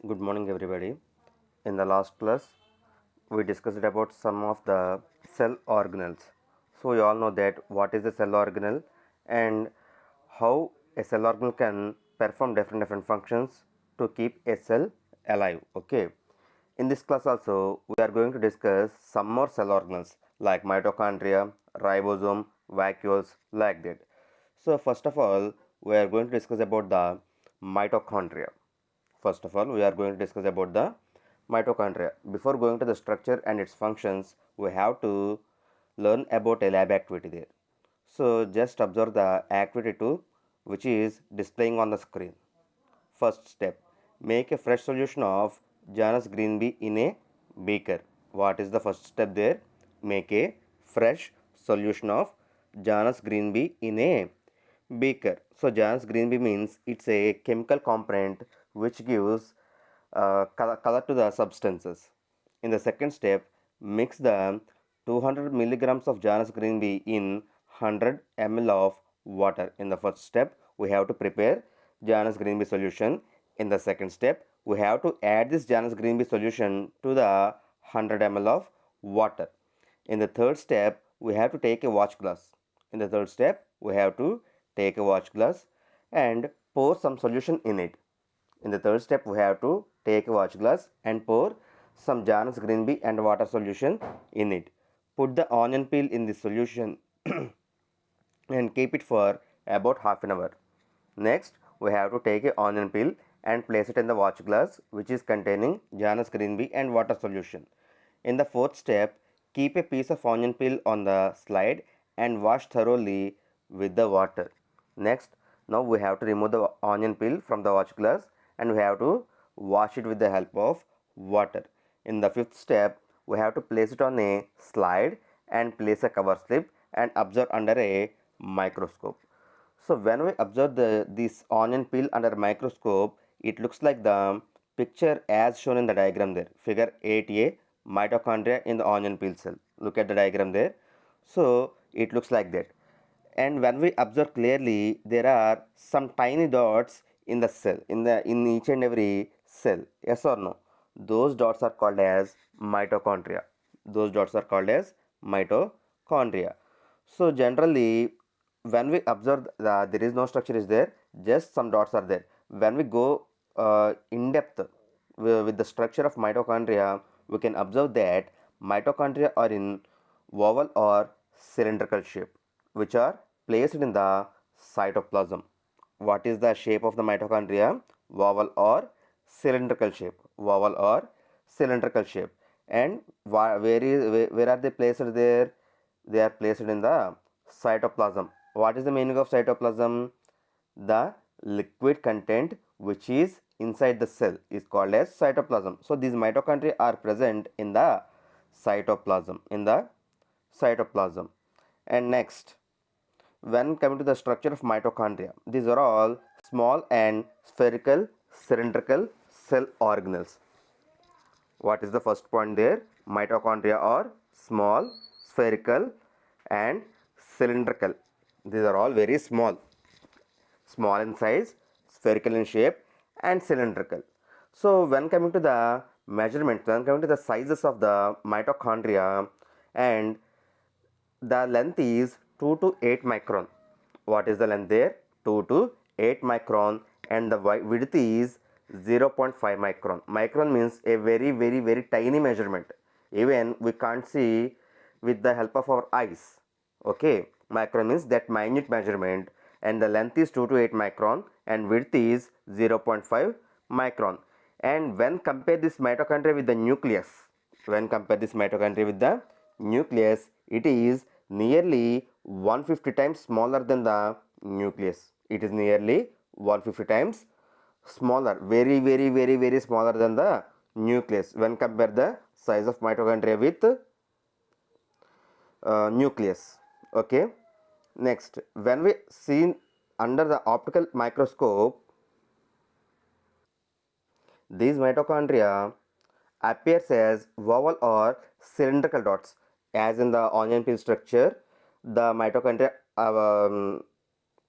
Good morning, everybody. In the last class, we discussed about some of the cell organelles. So, you all know that what is a cell organelle and how a cell organelle can perform different functions to keep a cell alive. Okay. In this class also, we are going to discuss some more cell organelles like mitochondria, ribosome, vacuoles, like that. So, first of all, we are going to discuss about the mitochondria. First of all, we are going to discuss about the mitochondria. Before going to the structure and its functions, we have to learn about a lab activity there. So just observe the activity 2, which is displaying on the screen. First step, make a fresh solution of Janus green bee in a beaker. What is the first step there? Make a fresh solution of Janus green bee in a beaker. So Janus green bee means it's a chemical component which gives color to the substances. In the second step, mix the 200 milligrams of Janus green bee in 100 ml of water. In the first step, we have to prepare Janus green bee solution. In the second step, we have to add this Janus green bee solution to the 100 ml of water. In the third step, we have to take a watch glass. In the third step, we have to take a watch glass and pour some solution in it. In the third step, we have to take a watch glass and pour some Janus green bee and water solution in it. Put the onion peel in the solution and keep it for about half an hour. Next, we have to take a onion peel and place it in the watch glass which is containing Janus green bee and water solution. In the fourth step, keep a piece of onion peel on the slide and wash thoroughly with the water. Next, now we have to remove the onion peel from the watch glass and we have to wash it with the help of water. In the fifth step, we have to place it on a slide and place a cover slip and observe under a microscope. So when we observe this onion peel under a microscope, it looks like the picture as shown in the diagram there. Figure 8a, mitochondria in the onion peel cell. Look at the diagram there. So it looks like that. And when we observe clearly, there are some tiny dots in the cell, in each and every cell. Yes or no? Those dots are called as mitochondria. Those dots are called as mitochondria. So generally, when we observe there is no structure is there, just some dots are there. When we go in depth with the structure of mitochondria, we can observe that mitochondria are in oval or cylindrical shape, which are placed in the cytoplasm. What is the shape of the mitochondria? Oval or cylindrical shape. Oval or cylindrical shape. And where are they placed there? They are placed in the cytoplasm. What is the meaning of cytoplasm? The liquid content which is inside the cell is called as cytoplasm. So these mitochondria are present in the cytoplasm. And next, when coming to the structure of mitochondria, these are all small and spherical cylindrical cell organelles. What is the first point there? Mitochondria are small, spherical and cylindrical. These are all very small in size, spherical in shape and cylindrical. So when coming to the measurement, when coming to the sizes of the mitochondria, and the length is 2 to 8 micron. What is the length there? 2 to 8 micron, and the width is 0.5 micron. Micron means a very tiny measurement. Even we can't see with the help of our eyes. Okay, micron means that minute measurement, and the length is 2 to 8 micron and width is 0.5 micron. And when compare this mitochondria with the nucleus, it is nearly 150 times smaller than the nucleus. It is nearly 150 times smaller, very smaller than the nucleus when compare the size of mitochondria with nucleus. Okay. Next, when we see under the optical microscope, these mitochondria appears as oval or cylindrical dots. As in the onion peel structure, the mitochondria are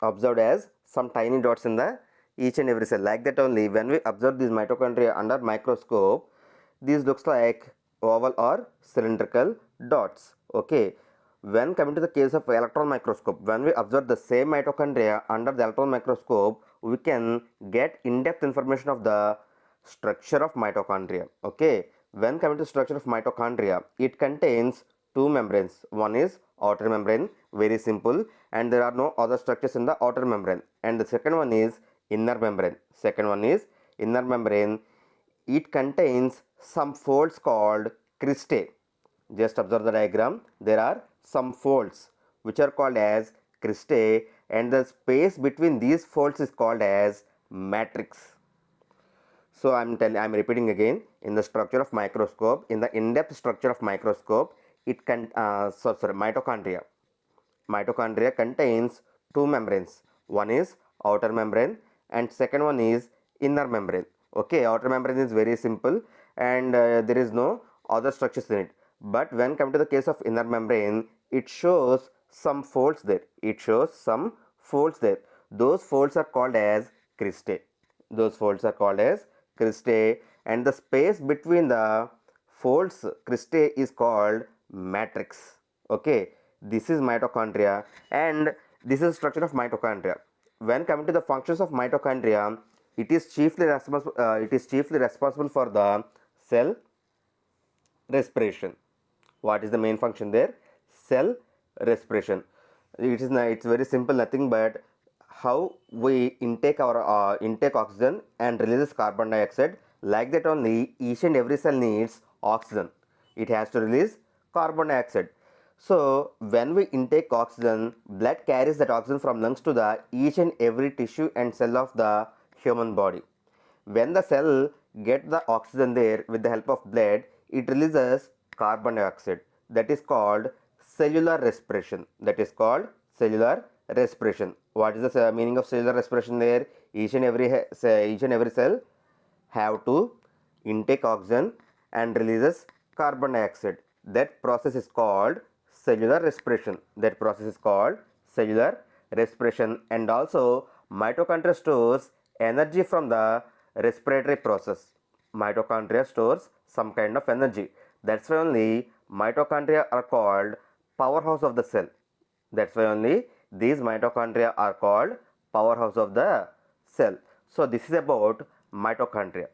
observed as some tiny dots in the each and every cell. Like that only, when we observe these mitochondria under microscope, these looks like oval or cylindrical dots. Okay. When coming to the case of electron microscope, when we observe the same mitochondria under the electron microscope, we can get in-depth information of the structure of mitochondria. Okay. When coming to structure of mitochondria, it contains two membranes. One is outer membrane, very simple, and there are no other structures in the outer membrane. And the second one is inner membrane. Second one is inner membrane. It contains some folds called cristae. Just observe the diagram. There are some folds which are called as cristae, and the space between these folds is called as matrix. So I'm repeating again. In the structure of microscope, in the in-depth structure of microscope, it can mitochondria. Mitochondria contains two membranes. One is outer membrane and second one is inner membrane. Okay, outer membrane is very simple and there is no other structures in it. But when come to the case of inner membrane, it shows some folds there. It shows some folds there. Those folds are called as cristae. Those folds are called as cristae, and the space between the folds cristae is called matrix. Okay, this is mitochondria and this is structure of mitochondria. When coming to the functions of mitochondria, it is chiefly responsible for the cell respiration. What is the main function there? Cell respiration. It's very simple, nothing but how we intake our intake oxygen and releases carbon dioxide. Like that only, each and every cell needs oxygen. It has to release carbon dioxide. So when we intake oxygen, blood carries that oxygen from lungs to the each and every tissue and cell of the human body. When the cell get the oxygen there with the help of blood, it releases carbon dioxide. That is called cellular respiration. That is called cellular respiration. What is the meaning of cellular respiration there? Each and every cell have to intake oxygen and releases carbon dioxide. That process is called cellular respiration. That process is called cellular respiration. And also mitochondria stores energy from the respiratory process. Mitochondria stores some kind of energy. That's why only mitochondria are called powerhouse of the cell. That's why only these mitochondria are called powerhouse of the cell. So this is about mitochondria.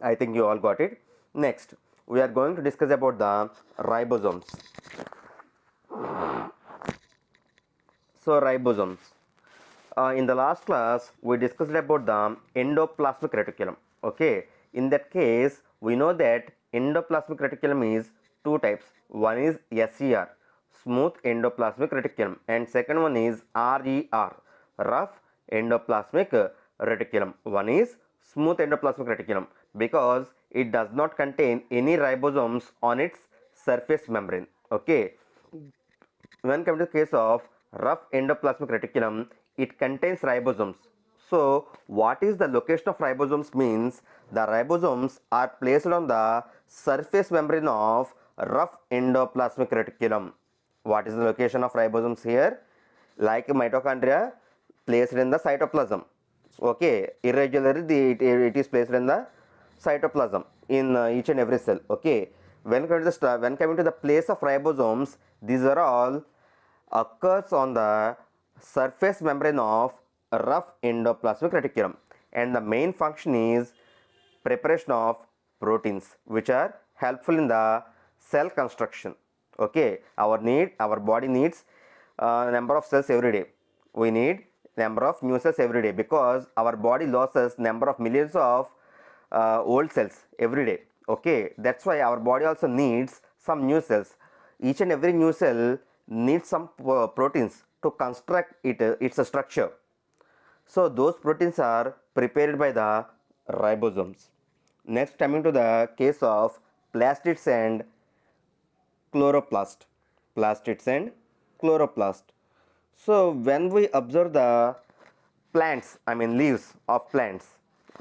I think you all got it. Next, we are going to discuss about the ribosomes. So ribosomes. In the last class, we discussed about the endoplasmic reticulum. Okay. In that case, we know that endoplasmic reticulum is two types. One is SER, smooth endoplasmic reticulum, and second one is RER, rough endoplasmic reticulum. One is smooth endoplasmic reticulum because it does not contain any ribosomes on its surface membrane. Okay. When coming to the case of rough endoplasmic reticulum, it contains ribosomes. So what is the location of ribosomes means the ribosomes are placed on the surface membrane of rough endoplasmic reticulum. What is the location of ribosomes here? Like mitochondria placed in the cytoplasm. Okay, irregularly it is placed in the cytoplasm in each and every cell. Okay, when coming to the place of ribosomes, these are all occurs on the surface membrane of rough endoplasmic reticulum, and the main function is preparation of proteins which are helpful in the cell construction. Okay, our body needs number of cells every day. We need number of new cells every day because our body loses number of millions of old cells every day. Okay, that's why our body also needs some new cells. Each and every new cell needs some proteins to construct its structure. So those proteins are prepared by the ribosomes. Next, coming to the case of plastids and chloroplast. Plastids and chloroplast. So when we observe the plants, leaves of plants,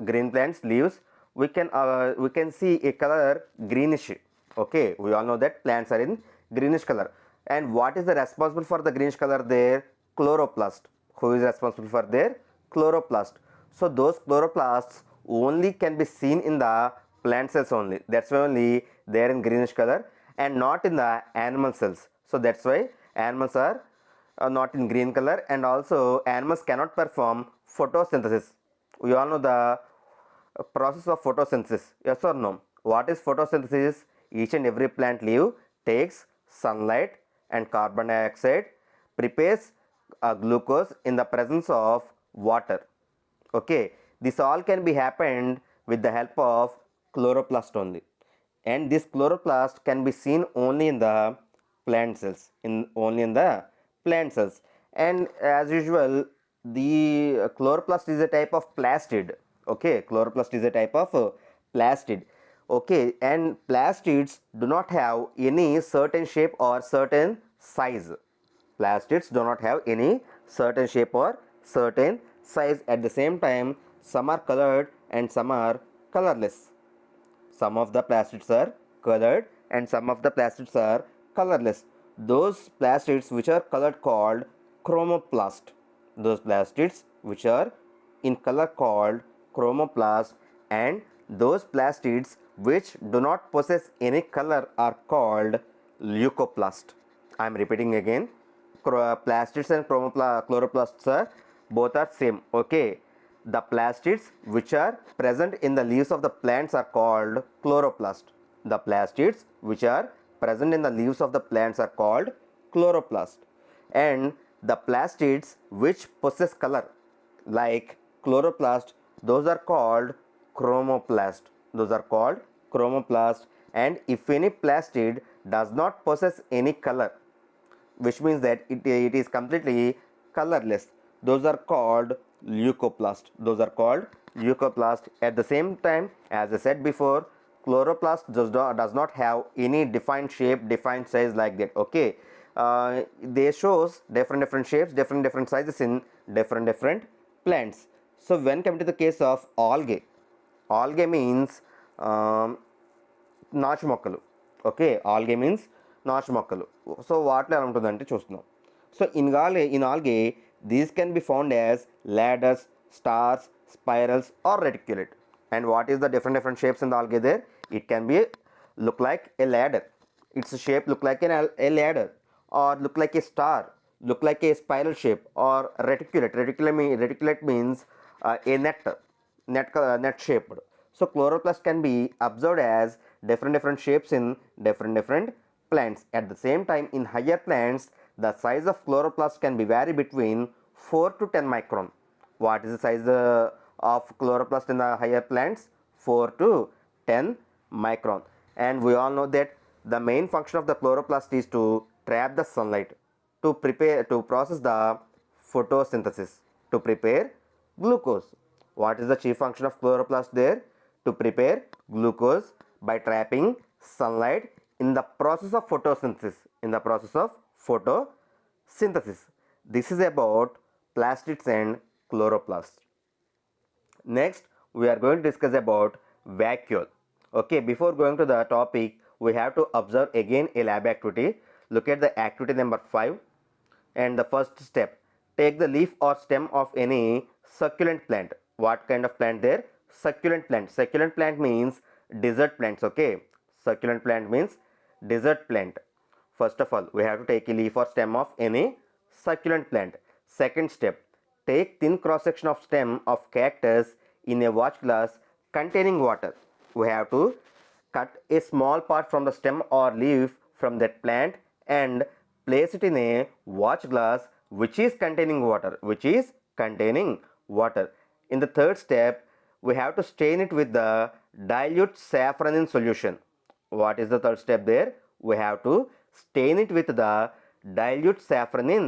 green plants leaves, we can see a color greenish. Okay, we all know that plants are in greenish color. And what is the responsible for the greenish color there? Chloroplast. Who is responsible for their chloroplast. So those chloroplasts only can be seen in the plant cells only. That's why only they are in greenish color and not in the animal cells. So that's why animals are not in green color, and also animals cannot perform photosynthesis. We all know the process of photosynthesis, yes or no? What is photosynthesis? Each and every plant leaf takes sunlight and carbon dioxide, prepares glucose in the presence of water. Okay, this all can be happened with the help of chloroplast only, and this chloroplast can be seen only in the plant cells, only in the plant cells. And as usual, the chloroplast is a type of plastid. Okay, chloroplast is a type of plastid. Okay, and plastids do not have any certain shape or certain size. Plastids do not have any certain shape or certain size. At the same time, some are colored and some are colorless. Some of the plastids are colored and some of the plastids are colorless. Those plastids which are colored called chromoplast. Those plastids which are in color called chromoplast, and those plastids which do not possess any color are called leucoplast. I am repeating again. Plastids and chloroplasts are both are same. Okay, the plastids which are present in the leaves of the plants are called chloroplast. The plastids which are present in the leaves of the plants are called chloroplast, and the plastids which possess color like chloroplast, those are called chromoplast. Those are called chromoplast. And if any plastid does not possess any color, which means that it is completely colorless, those are called leucoplast. Those are called leucoplast. At the same time, as I said before, chloroplast does not have any defined shape, defined size like that. Okay, they shows different shapes, different sizes in different plants. So when coming to the case of algae, algae means నాచు మొక్కలు. Okay, algae means నాచు మొక్కలు. So వాటిలో ఎలా ఉంటుందంటే చూస్తున్నాం. So in algae these can be found as ladders, stars, spirals or reticulate. And what is the different shapes in the algae there? It can be look like a ladder. Its shape look like a ladder, or look like a star, look like a spiral shape, or reticulate. Reticulate means a net shaped. So chloroplast can be observed as different shapes in different plants. At the same time, in higher plants, the size of chloroplast can be vary between 4 to 10 micron. What is the size of chloroplast in the higher plants? 4 to 10 micron. And we all know that the main function of the chloroplast is to trap the sunlight to process the photosynthesis, to prepare glucose. What is the chief function of chloroplast there? To prepare glucose by trapping sunlight in the process of photosynthesis. This is about plastids and chloroplasts. Next, we are going to discuss about vacuole. Okay, before going to the topic, we have to observe again a lab activity. Look at the activity number 5, and the first step: take the leaf or stem of any succulent plant. What kind of plant there? Succulent plant. Succulent plant means desert plants. Okay, succulent plant means desert plant. First of all, we have to take a leaf or stem of any succulent plant. Second step: take thin cross section of stem of cactus in a watch glass containing water. We have to cut a small part from the stem or leaf from that plant and place it in a watch glass which is containing water. In the third step, we have to stain it with the dilute safranin solution. What is the third step there? We have to stain it with the dilute safranin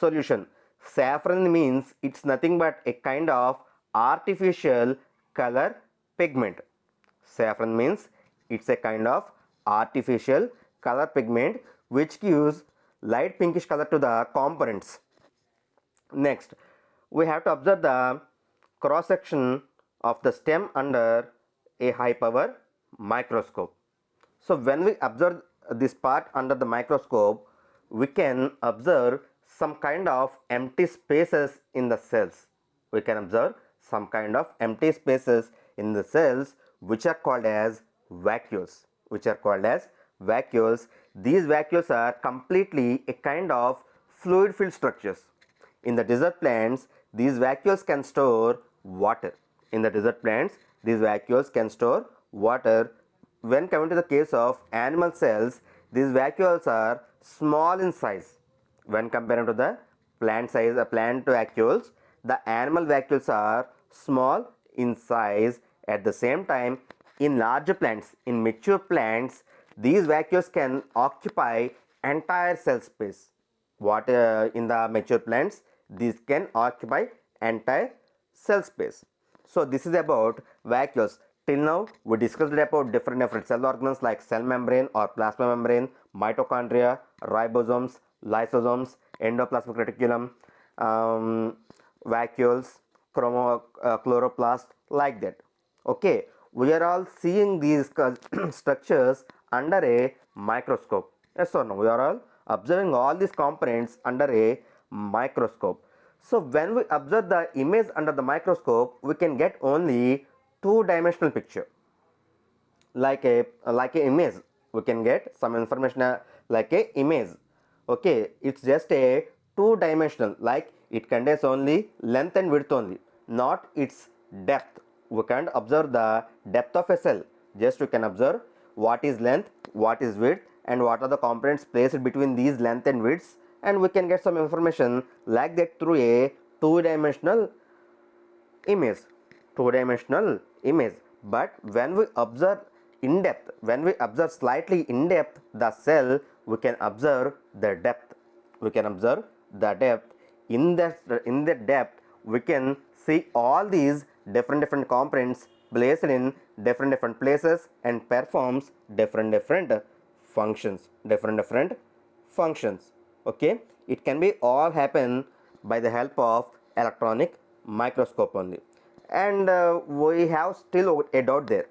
solution. Saffron means it's nothing but a kind of artificial color pigment. Saffron means it's a kind of artificial color pigment which gives light pinkish color to the components. Next, we have to observe the cross section of the stem under a high power microscope. So when we observe this part under the microscope, we can observe some kind of empty spaces in the cells. we can observe some kind of empty spaces in the cells which are called as vacuoles. These vacuoles are completely a kind of fluid filled structures. In the desert plants, these vacuoles can store water. When coming to the case of animal cells, these vacuoles are small in size. When compared to the plant vacuoles, the animal vacuoles are small in size. At the same time, in larger plants, in mature plants, these vacuoles can occupy entire cell space. In the mature plants, these can occupy entire cell space. So this is about vacuoles. Till now we discussed about different cell organelles like cell membrane or plasma membrane, mitochondria, ribosomes, lysosomes, endoplasmic reticulum, vacuoles, chloroplast, like that. Okay, we are all seeing these structures under a microscope. Yes or no? We are all observing all these components under a microscope. So when we observe the image under the microscope, we can get only two-dimensional picture. Like a image, we can get some information like a image. Okay, it's just a two-dimensional, like it contains only length and width only, not its depth. We can't observe the depth of a cell. Just we can observe what is length, what is width, and what are the components placed between these length and widths, and we can get some information like that through a two-dimensional image. But when we observe in depth, slightly in depth the cell, we can observe the depth. In the depth, we can see all these different components placed in different places and performs different functions. Okay, it can be all happen by the help of electronic microscope only. And we have still a doubt there.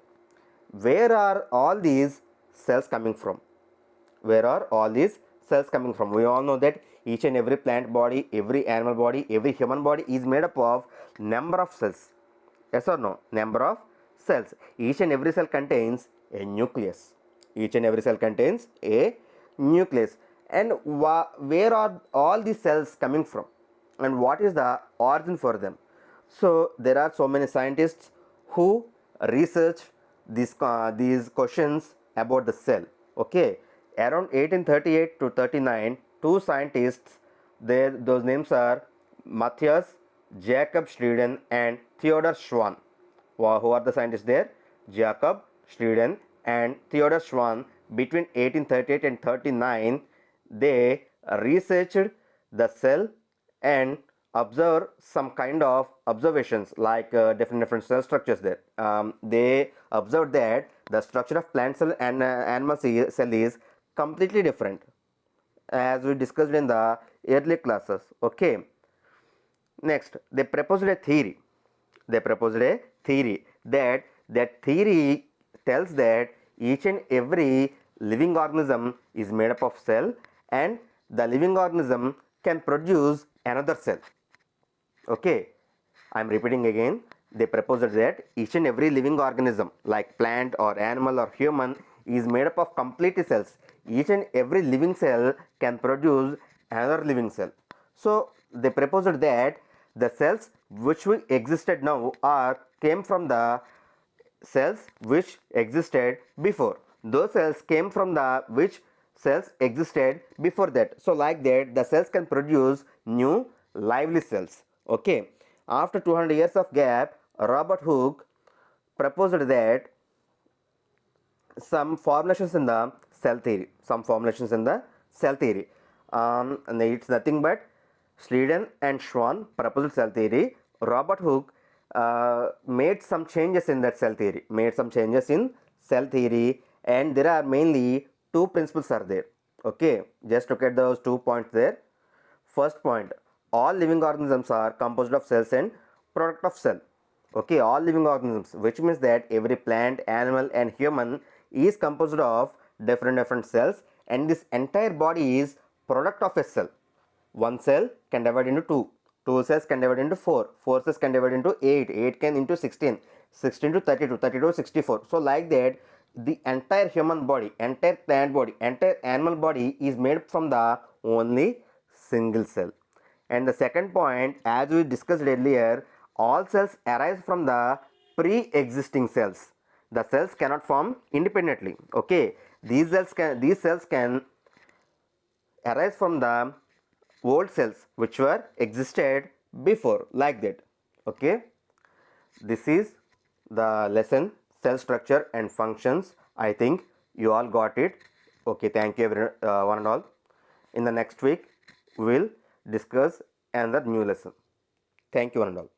Where are all these cells coming from? We all know that each and every plant body, every animal body, every human body is made up of number of cells. Yes or no? Number of cells. Each and every cell contains a nucleus. And where are all these cells coming from? And what is the origin for them? So there are so many scientists who research these questions about the cell. Okay, around 1838 to 39, two scientists, those names are Matthias Jakob Schleiden and Theodor Schwann. Who are the scientists there? Jakob Schleiden and Theodor Schwann. Between 1838 and 39, they researched the cell and observe some kind of observations like different cell structures there. They observed that the structure of plant cell and animal cell is completely different, as we discussed in the early classes. Okay, next they proposed a theory. That theory tells that each and every living organism is made up of cell, and the living organism can produce another cell. Okay, I am repeating again. They proposed that each and every living organism like plant or animal or human is made up of completely cells. Each and every living cell can produce another living cell. So they proposed that the cells which existed now came from the cells which existed before. Those cells came from the which cells existed before that. So like that, the cells can produce new lively cells. Okay, after 200 years of gap, Robert Hooke proposed that some formulations in the cell theory. And it's nothing but Schleiden and Schwann proposed cell theory. Robert Hooke made some changes in that cell theory. And there are mainly two principles are there. Okay, just look at those 2 points there. First point, all living organisms are composed of cells and product of cell. Okay, all living organisms, which means that every plant, animal and human is composed of different cells, and this entire body is product of a cell. One cell can divide into two. 2 cells can divide into 4, 4 cells can divide into 8, 8 can into 16, 16 to 32, 32 to 64. So like that, the entire human body, entire plant body, entire animal body is made from the only single cell. And the second point, as we discussed earlier, all cells arise from the pre-existing cells. The cells cannot form independently. Okay, these cells can arise from the old cells which were existed before, like that. Okay, this is the lesson, cell structure and functions. I think you all got it. Okay, thank you one and all. In the next week we will discuss another new lesson. Thank you one and all.